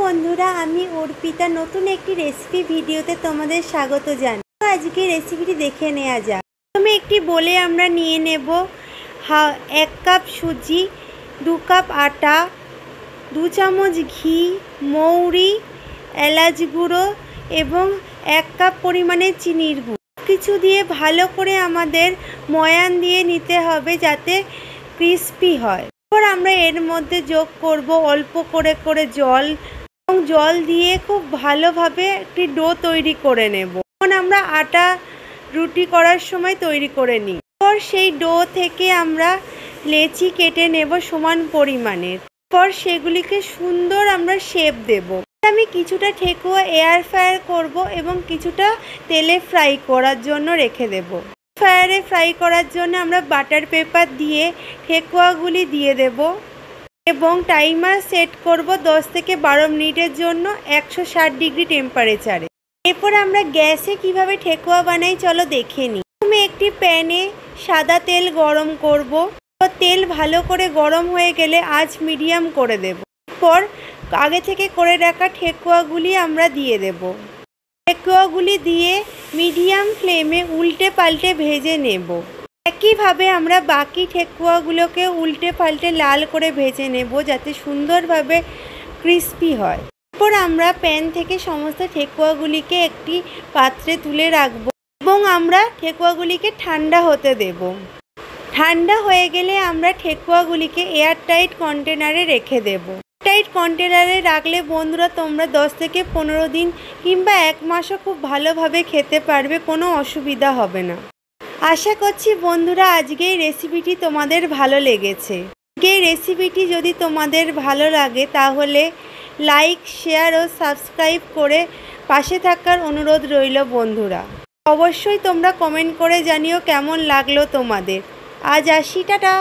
বন্ধুরা, আমি অর্পিতা নতুন একটি রেসিপি ভিডিওতে তোমাদের স্বাগত জানাই। আজকে রেসিপিটি দেখে নেওয়া যাক। প্রথমে একটি বলে আমরা নিয়ে নেব 1 কাপ সুজি, 2 কাপ আটা, 2 চামচ ঘি, মৌরি, এলাচ গুঁড়ো এবং 1 কাপ পরিমাণে চিনির গুঁড়ো। কিছু দিয়ে ভালো করে আমাদের ময়ান দিয়ে নিতে হবে যাতে ক্রিস্পি হয়। এরপর আমরা এর মধ্যে যোগ করব অল্প করে করে জল এবং জল দিয়ে খুব ভালোভাবে একটি ডো তৈরি করে নেব। এখন আমরা আটা রুটি করার সময় তৈরি করে নিই। এরপর সেই ডো থেকে আমরা লেচি কেটে নেব সমান পরিমাণের। এরপর সেগুলিকে সুন্দর আমরা শেপ দেব। আমি কিছুটা ঠেকুয়া এয়ার ফ্রায়ার করব এবং কিছুটা তেলে ফ্রাই করার জন্য রেখে দেব। ফ্রায়ারে ফ্রাই করার জন্য আমরা বাটার পেপার দিয়ে ঠেকুয়াগুলি দিয়ে দেব এবং টাইমার সেট করব 10 থেকে 12 মিনিটের জন্য 160 ডিগ্রি টেম্পারেচারে। এরপর আমরা গ্যাসে কিভাবে ঠেকুয়া বানাই চলো দেখে নিই। প্রথমে একটি প্যানে সাদা তেল গরম করব। তেল ভালো করে গরম হয়ে গেলে আঁচ মিডিয়াম করে দেব। এরপর আগে থেকে করে রাখা ঠেকুয়াগুলি আমরা দিয়ে দেব। ঠেকুয়াগুলি দিয়ে মিডিয়াম ফ্লেমে উল্টে পাল্টে ভেজে নেব। একইভাবে আমরা বাকি ঠেকুয়াগুলোকে উল্টে পাল্টে লাল করে ভেজে নেব যাতে সুন্দরভাবে ক্রিস্পি হয়। এরপর আমরা প্যান থেকে সমস্ত ঠেকুয়াগুলিকে একটি পাত্রে তুলে রাখব এবং আমরা ঠেকুয়াগুলিকে ঠান্ডা হতে দেব। ঠান্ডা হয়ে গেলে আমরা ঠেকুয়াগুলিকে এয়ারটাইট কন্টেনারে রেখে দেব। এয়ারটাইট কন্টেনারে রাখলে বন্ধুরা তোমরা 10 থেকে 15 দিন কিংবা 1 মাসও খুব ভালোভাবে খেতে পারবে, কোনো অসুবিধা হবে না। আশা করছি বন্ধুরা আজকে এই রেসিপিটি তোমাদের ভালো লেগেছে। এই রেসিপিটি যদি তোমাদের ভালো লাগে তাহলে লাইক, শেয়ার ও সাবস্ক্রাইব করে পাশে থাকার অনুরোধ রইল বন্ধুরা। অবশ্যই তোমরা কমেন্ট করে জানিও কেমন লাগলো তোমাদের। আজ আসি, টাটা।